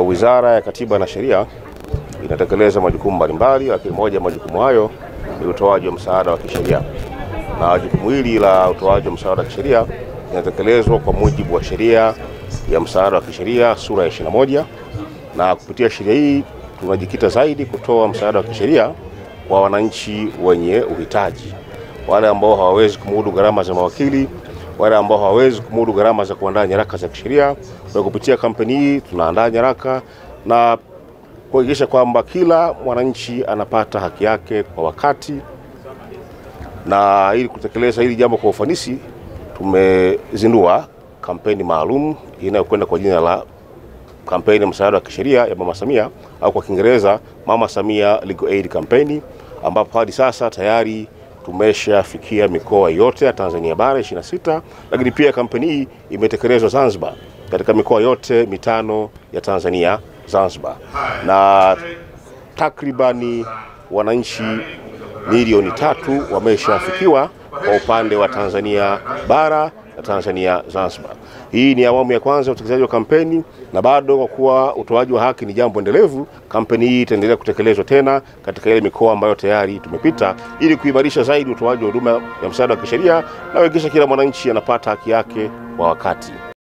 Wizara ya Katiba na Sheria inatekeleza majukumu mbalimbali, lakini moja ya majukumu hayo ni utoaji wa msaada wa kisheria. Na jukumu hili la utoaji wa msaada wa kisheria linatekelezwa kwa mujibu wa sheria ya msaada wa kisheria sura ya 21, na kupitia sheria hii tunajikita zaidi kutoa msaada wa kisheria kwa wananchi wenye uhitaji, wale ambao hawawezi kumudu gharama za mawakili, wale ambao hawawezi kumudu gharama za kuandaa nyaraka za kisheria. Kwa kupitia kampeni hii tunaandaa nyaraka na kuhakikisha kwamba kila mwananchi anapata haki yake kwa wakati. Na ili kutekeleza hili jambo kwa ufanisi, tumezindua kampeni maalum inayokwenda kwa jina la kampeni ya msaada wa kisheria ya Mama Samia, au kwa Kiingereza Mama Samia Legal Aid Campaign, ambapo hadi sasa tayari tumeshafikia mikoa yote ya Tanzania bara 26, lakini pia kampeni hii imetekelezwa Zanzibar, katika mikoa yote 5 ya Tanzania Zanzibar, na takribani wananchi milioni 3 wameshafikiwa kwa upande wa Tanzania bara na Tanzania Zanzibar. Hii ni awamu ya kwanza ya utekelezaji wa kampeni, na bado kwa kuwa utoaji wa haki ni jambo endelevu, kampeni hii itaendelea kutekelezwa tena katika ile mikoa ambayo tayari tumepita, ili kuimarisha zaidi utoaji wa huduma ya msaada wa kisheria na kuhakikisha kila mwananchi anapata haki yake kwa wakati.